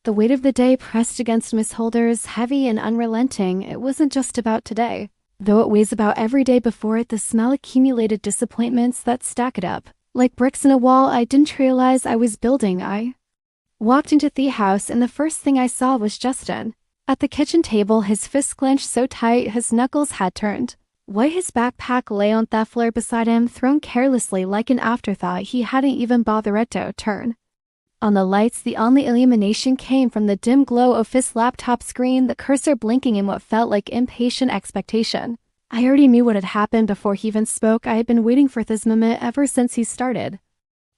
The weight of the day pressed against Miss Holder's, heavy and unrelenting. It wasn't just about today. Though it weighs about every day before it, the smell accumulated disappointments that stack it up. Like bricks in a wall I didn't realize I was building. I walked into the house and the first thing I saw was Justin. At the kitchen table, his fists clenched so tight his knuckles had turned white. His backpack lay on the floor beside him, thrown carelessly like an afterthought. He hadn't even bothered to turn on the lights. The only illumination came from the dim glow of his laptop screen, the cursor blinking in what felt like impatient expectation. I already knew what had happened before he even spoke. I had been waiting for this moment ever since he started.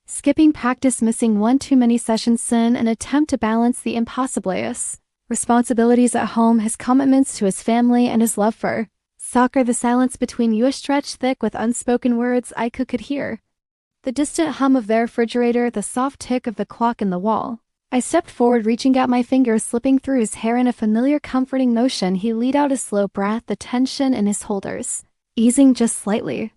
Skipping practice, missing one too many sessions in an attempt to balance the impossibilities. Responsibilities at home, his commitments to his family, and his love for soccer. The silence between us stretched thick with unspoken words I could hear. The distant hum of their refrigerator, the soft tick of the clock in the wall. I stepped forward, reaching out my fingers, slipping through his hair in a familiar, comforting motion. He let out a slow breath, the tension in his shoulders easing just slightly.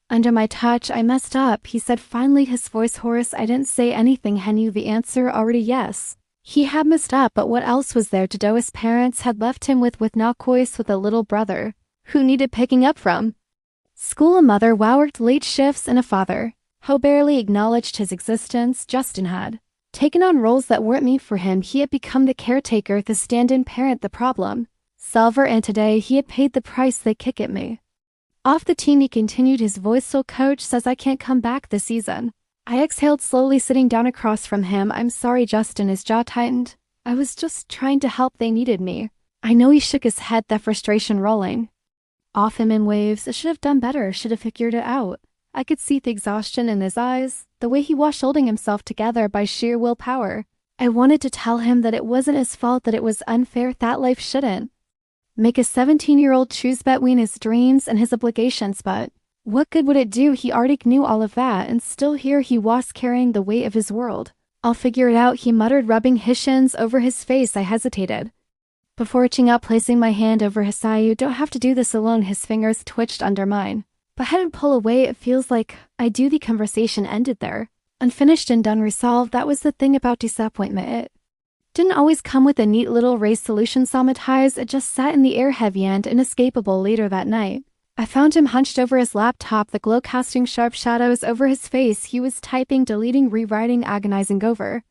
Under my touch, I messed up, he said finally, his voice hoarse. I didn't say anything. I knew the answer already, yes. He had messed up, but what else was there to do? His parents had left him with no choice, with a little brother who needed picking up from school, a mother who worked late shifts, and a father who barely acknowledged his existence. Justin had taken on roles that weren't meant for him. He had become the caretaker, the stand-in parent, the problem solver, and today he had paid the price. They kick at me off the team, he continued, his voice still. Coach says I can't come back this season. I exhaled slowly, sitting down across from him. I'm sorry, Justin. His jaw tightened. I was just trying to help. They needed me. I know. He shook his head, the frustration rolling off him in waves. I should have done better, should have figured it out. I could see the exhaustion in his eyes, the way he was holding himself together by sheer willpower. I wanted to tell him that it wasn't his fault, that it was unfair, that life shouldn't make a 17-year-old choose between his dreams and his obligations, but what good would it do? He already knew all of that, and still here he was carrying the weight of his world. I'll figure it out, he muttered, rubbing his shins over his face. I hesitated before reaching out, placing my hand over his eye. You don't have to do this alone. His fingers twitched under mine, but I hadn't pull away. It feels like I do. The conversation ended there, unfinished and unresolved. That was the thing about disappointment. It didn't always come with a neat little raised solution. Sometimes it just sat in the air, heavy and inescapable. Later that night, I found him hunched over his laptop, the glow casting sharp shadows over his face. He was typing, deleting, rewriting, agonizing over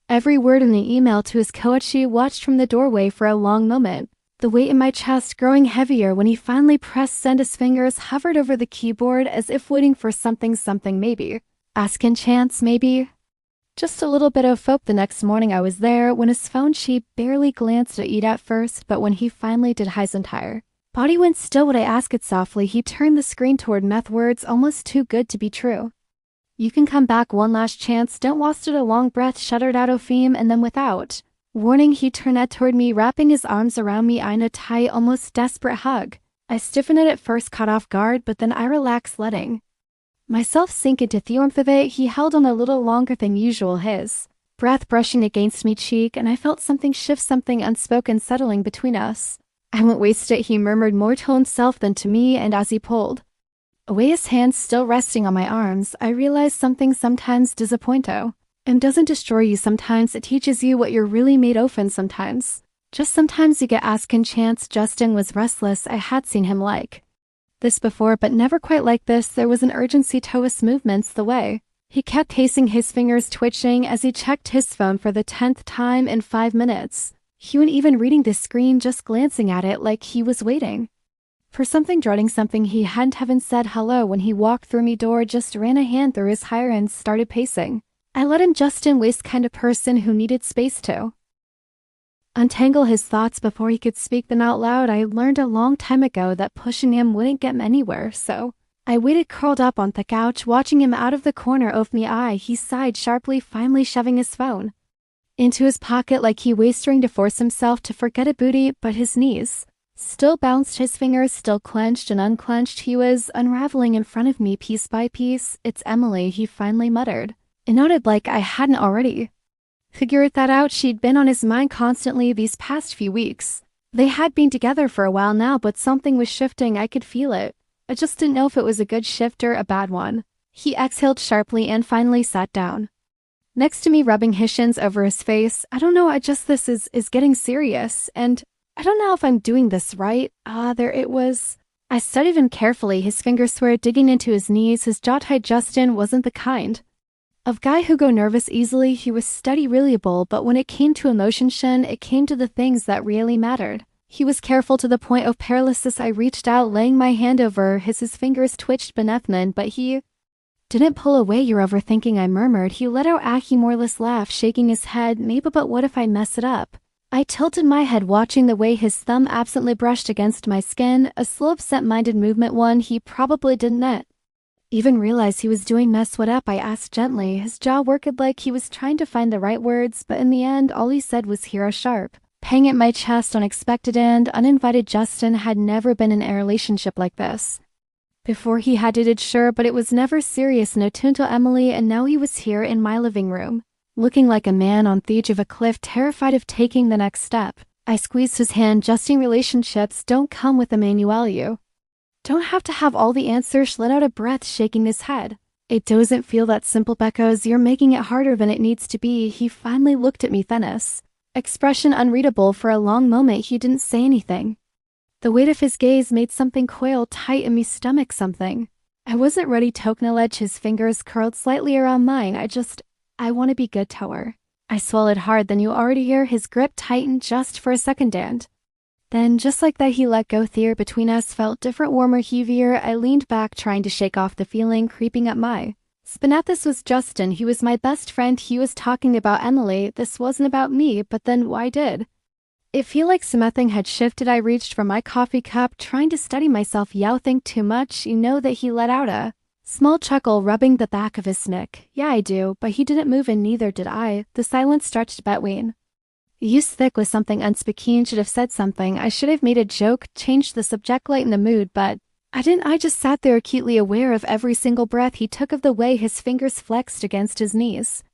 every word in the email to his coach. She watched from the doorway for a long moment, the weight in my chest growing heavier. When he finally pressed send, his fingers hovered over the keyboard as if waiting for something, maybe a second chance, maybe just a little bit of hope. The next morning I was there. When his phone, she barely glanced at it at first, but when he finally did, his entire body went still. Would I ask it softly? He turned the screen toward meth words almost too good to be true. You can come back, one last chance. Don't waste it. A long breath shuddered out of him, and then without warning he turned toward me, wrapping his arms around me in a tight, almost desperate hug. I stiffened at first, caught off guard, but then I relaxed, letting myself sink into the warmth of it. He held on a little longer than usual, his breath brushing against my cheek, and I felt something shift, something unspoken settling between us. I won't waste it, he murmured, more to himself than to me, and as he pulled away, his hands still resting on my arms, I realized something. Sometimes disappointment doesn't destroy you. Sometimes it teaches you what you're really made of, and sometimes, just sometimes, you get a second chance. Justin was restless. I had seen him like this before, but never quite like this. There was an urgency to his movements, the way he kept pacing, his fingers twitching as he checked his phone for the 10th time in 5 minutes. He wasn't even reading the screen, just glancing at it like he was waiting for something, dreading something. He hadn't said hello when he walked through my door, just ran a hand through his hair and started pacing. I let him. Justin was kind of person who needed space to untangle his thoughts before he could speak them out loud. I learned a long time ago that pushing him wouldn't get him anywhere, so I waited, curled up on the couch, watching him out of the corner of my eye. He sighed sharply, finally shoving his phone into his pocket like he was trying to force himself to forget a booty, but his knees still bounced, his fingers still clenched and unclenched. He was unraveling in front of me piece by piece. It's Emily, he finally muttered. It nodded like I hadn't already figured that out. She'd been on his mind constantly these past few weeks. They had been together for a while now, but something was shifting. I could feel it. I just didn't know if it was a good shift or a bad one. He exhaled sharply and finally sat down next to me rubbing his shins over his face. I don't know, this is getting serious, and I don't know if I'm doing this right. There it was. I studied him carefully, his fingers were digging into his knees, his jaw tight. Justin wasn't the kind of guy who go nervous easily. He was steady, reliable, but when it came to emotion, it came to the things that really mattered. He was careful to the point of paralysis. I reached out, laying my hand over his fingers twitched beneath, but he didn't pull away. You're overthinking, I murmured. He let out a humorless laugh, shaking his head. Maybe, but what if I mess it up? I tilted my head, watching the way his thumb absently brushed against my skin, a slow, absent-minded movement, one he probably didn't even realize he was doing. Mess what up? I asked gently. His jaw worked like he was trying to find the right words, but in the end, all he said was hear a sharp pang at my chest, unexpected and uninvited. Justin had never been in a relationship like this before. He had dated, sure, but it was never serious, no tune to Emily, and now he was here in my living room, looking like a man on the edge of a cliff, terrified of taking the next step. I squeezed his hand. Justin, relationships don't come with a manual. You don't have to have all the answers. Let out a breath, shaking his head. It doesn't feel that simple, Beckos. You're making it harder than it needs to be. He finally looked at me, Fennis. Expression unreadable. For a long moment, he didn't say anything. The weight of his gaze made something coil tight in me stomach, something I wasn't ready to acknowledge. His fingers curled slightly around mine. I want to be good to her. I swallowed hard. Then you already hear his grip tightened just for a second, and then just like that he let go. The air between us felt different, warmer, heavier. I leaned back, trying to shake off the feeling creeping up my spine. This was Justin. He was my best friend. He was talking about Emily. This wasn't about me, but then why did it feel like something had shifted? I reached for my coffee cup, trying to steady myself. You think too much. You know that he let out a small chuckle, rubbing the back of his neck. Yeah, I do, but he didn't move, and neither did I. The silence stretched between. You thick with something unspeaking. Should have said something. I should have made a joke, changed the subject, lighten the mood, but I didn't. I just sat there, acutely aware of every single breath he took, of the way his fingers flexed against his knees,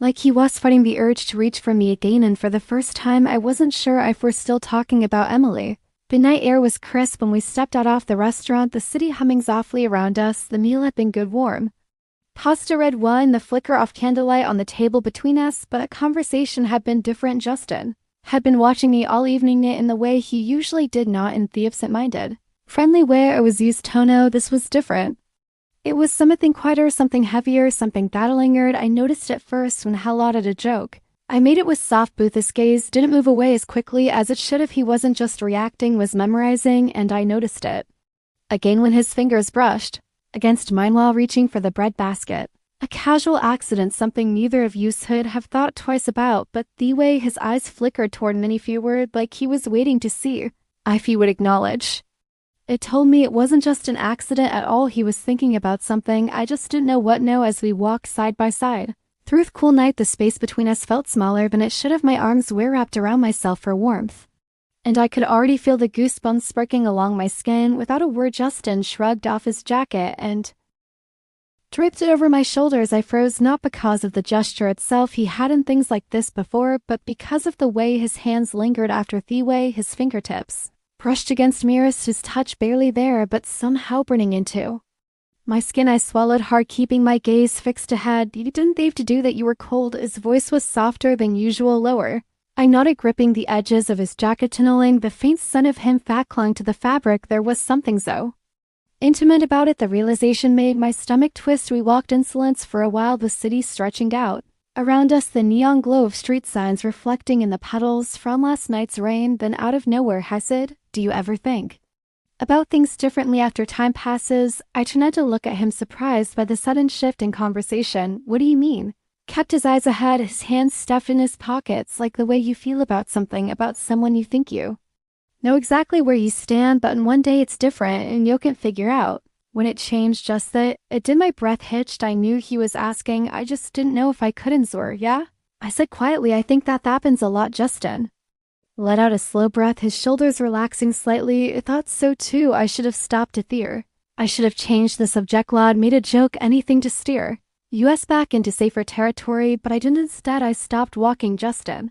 like he was fighting the urge to reach for me again. And for the first time, I wasn't sure if we're still talking about Emily. The night air was crisp when we stepped out of the restaurant, the city humming softly around us. The meal had been good, warm pasta, red wine, the flicker of candlelight on the table between us, but conversation had been different. Justin had been watching me all evening, in the way he usually did, not in the absent-minded, friendly way I was used to. No, this was different. It was something quieter, something heavier, something that lingered. I noticed it first when Hal added a joke I made. It was soft, but his gaze didn't move away as quickly as it should have. He wasn't just reacting, was memorizing, and I noticed it again when his fingers brushed against mine while reaching for the bread basket. A casual accident, something neither of you should have thought twice about, but the way his eyes flickered toward many few words, like he was waiting to see if he would acknowledge. It told me it wasn't just an accident at all. He was thinking about something. I just didn't know what. No, as we walked side by side through the cool night, the space between us felt smaller than it should have. My arms were wrapped around myself for warmth, and I could already feel the goosebumps sparking along my skin. Without a word, Justin shrugged off his jacket and draped it over my shoulders. I froze, not because of the gesture itself. He hadn't things like this before, but because of the way his hands lingered after the way his fingertips brushed against mirrors, his touch barely there, but somehow burning into my skin. I swallowed hard, keeping my gaze fixed ahead. You didn't have to do that. You were cold. His voice was softer than usual, lower. I nodded, gripping the edges of his jacket, tunneling. The faint scent of him fat clung to the fabric. There was something so intimate about it. The realization made my stomach twist. We walked in silence for a while, the city stretching out around us, the neon glow of street signs reflecting in the puddles from last night's rain. Then out of nowhere, I said, do you ever think about things differently after time passes? I turned to look at him, surprised by the sudden shift in conversation. What do you mean? Kept his eyes ahead, his hands stuffed in his pockets, like the way you feel about something, about someone you think you know exactly where you stand, but in one day it's different and you can't figure out when it changed. Just that it did. My breath hitched. I knew he was asking. I just didn't know if I could answer. Yeah? I said quietly, I think that happens a lot. Justin let out a slow breath, his shoulders relaxing slightly. I thought so too. I should have stopped it there. I should have changed the subject, made a joke, anything to steer us back into safer territory, but I didn't. Instead, I stopped walking. Justin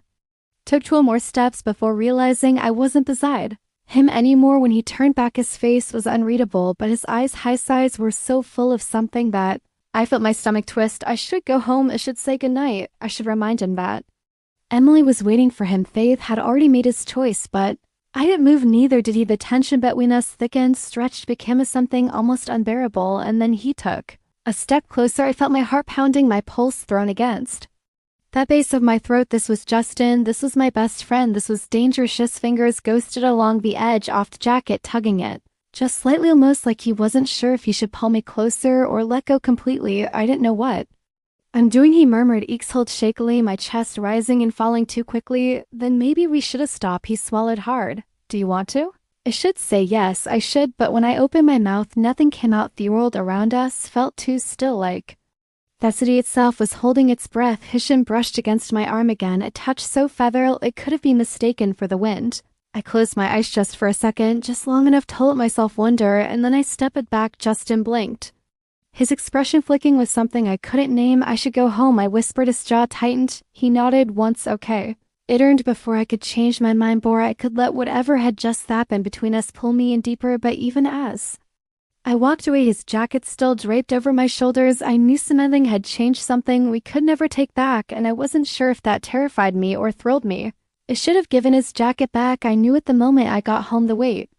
took 2 more steps before realizing I wasn't beside him anymore. When he turned back, his face was unreadable, but his eyes, high sides, were so full of something that I felt my stomach twist. I should go home. I should say goodnight. I should remind him that. Emily was waiting for him. Faith had already made his choice, but I didn't move, neither did he. The tension between us thickened, stretched, became something almost unbearable, and then he took a step closer. I felt my heart pounding, my pulse thrown against that base of my throat. This was Justin. This was my best friend. This was dangerous. His fingers ghosted along the edge off the jacket, tugging it just slightly, almost like he wasn't sure if he should pull me closer or let go completely. I didn't know what I'm doing, he murmured, exhaled shakily, my chest rising and falling too quickly. Then maybe we should have stopped. He swallowed hard. Do you want to? I should say yes, I should, but when I opened my mouth, nothing came out. The world around us felt too still, like the city itself was holding its breath. His shin brushed against my arm again, a touch so featheral it could have been mistaken for the wind. I closed my eyes just for a second, just long enough to let myself wonder, and then I stepped back. Justin blinked, his expression flicking with something I couldn't name. I should go home, I whispered. His jaw tightened. He nodded once. Okay. It earned before I could change my mind, before I could let whatever had just happened between us pull me in deeper. But even as I walked away, his jacket still draped over my shoulders, I knew something had changed, something we could never take back, and I wasn't sure if that terrified me or thrilled me. I should have given his jacket back. I knew at the moment I got home the weight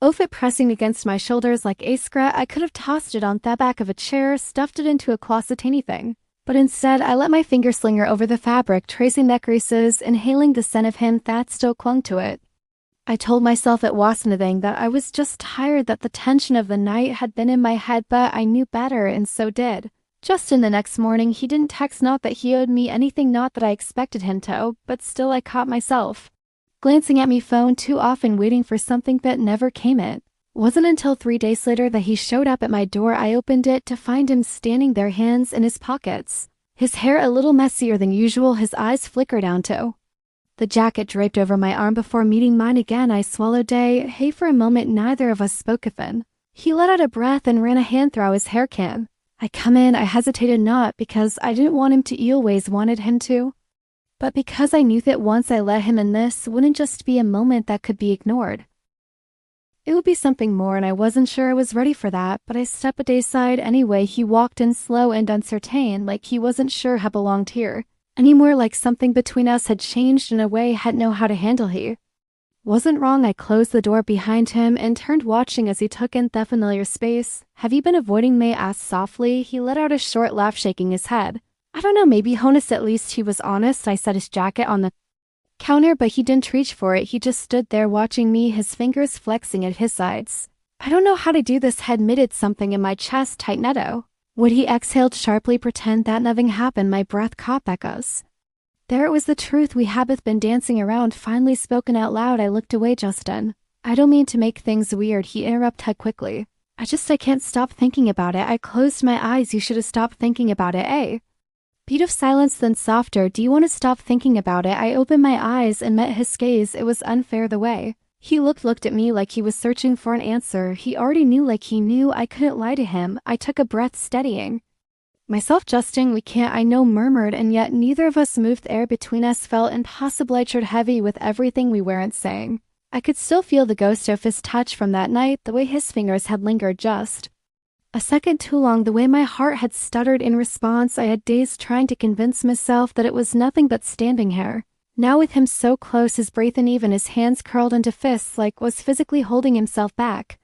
of it pressing against my shoulders like a scrat. I could have tossed it on the back of a chair, stuffed it into a closet, anything. But instead, I let my fingers linger over the fabric, tracing neck creases, inhaling the scent of him that still clung to it. I told myself it wasn't a thing, that I was just tired, that the tension of the night had been in my head, but I knew better, and so did Justin. The next morning, he didn't text, not that he owed me anything, not that I expected him to, but still I caught myself glancing at my phone too often, waiting for something that never came. It wasn't until 3 days later that he showed up at my door. I opened it to find him standing there, hands in his pockets, his hair a little messier than usual, his eyes flickered down to the jacket draped over my arm. Before meeting mine again, I swallowed. Hey, for a moment, neither of us spoke. Then he let out a breath and ran a hand through his hair can. I come in. I hesitated, not because I didn't want him to, always wanted him to, but because I knew that once I let him in, this wouldn't just be a moment that could be ignored. It would be something more, and I wasn't sure I was ready for that, but I stepped aside anyway. He walked in slow and uncertain, like he wasn't sure I belonged here anymore, like something between us had changed in a way I hadn't known how to handle. He wasn't wrong. I closed the door behind him and turned, watching as he took in the familiar space. Have you been avoiding me? I asked softly. He let out a short laugh, shaking his head. I don't know, maybe honest. At least he was honest. I set his jacket on the counter, but he didn't reach for it. He just stood there watching me, his fingers flexing at his sides. I don't know how to do this, I admitted, something in my chest tightened. Would he exhaled sharply, pretend that nothing happened? My breath caught echoes. There it was, the truth we had both been dancing around, finally spoken out loud. I looked away. Justin, I don't mean to make things weird, he interrupted quickly. I can't stop thinking about it. I closed my eyes. You should have stopped thinking about it, eh? Beat of silence, then softer. Do you want to stop thinking about it? I opened my eyes and met his gaze. It was unfair the way he looked at me, like he was searching for an answer. He already knew, like he knew I couldn't lie to him. I took a breath, steadying myself. Justin, we can't, I know, murmured, and yet neither of us moved. The air between us felt impossible. I tried heavy with everything we weren't saying. I could still feel the ghost of his touch from that night, the way his fingers had lingered just a second too long, the way my heart had stuttered in response. I had days trying to convince myself that it was nothing but standing here, now with him so close, his breath uneven, his hands curled into fists, like was physically holding himself back.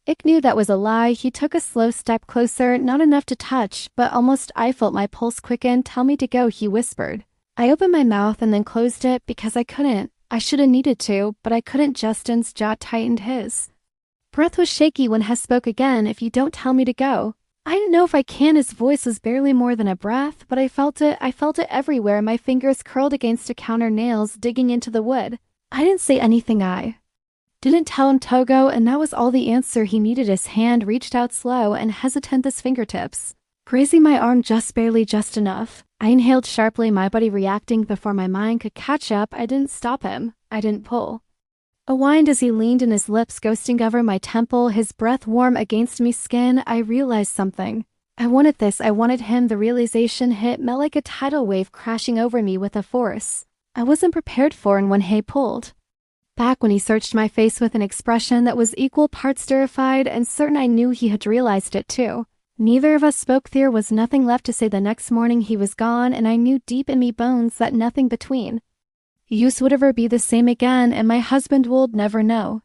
Ick knew that was a lie. He took a slow step closer, not enough to touch, but almost. I felt my pulse quicken. Tell me to go, he whispered. I opened my mouth and then closed it because I couldn't. I should have needed to, but I couldn't. Justin's jaw tightened, his breath was shaky when Hess spoke again. If you don't tell me to go, I didn't know if I can. His voice was barely more than a breath, but I felt it everywhere. My fingers curled against a counter, nails digging into the wood. I didn't say anything. I didn't tell him to go, and that was all the answer he needed. His hand reached out slow and hesitant, his fingertips grazing my arm just barely, just enough. I inhaled sharply, my body reacting before my mind could catch up. I didn't stop him. I didn't pull. A whined as he leaned in, his lips ghosting over my temple, his breath warm against me skin. I realized something. I wanted this. I wanted him. The realization hit me like a tidal wave, crashing over me with a force I wasn't prepared for, and when he pulled back, when he searched my face with an expression that was equal parts terrified and certain, I knew he had realized it too. Neither of us spoke. There was nothing left to say. The next morning he was gone, and I knew deep in me bones that nothing between us would ever be the same again, and my husband would never know.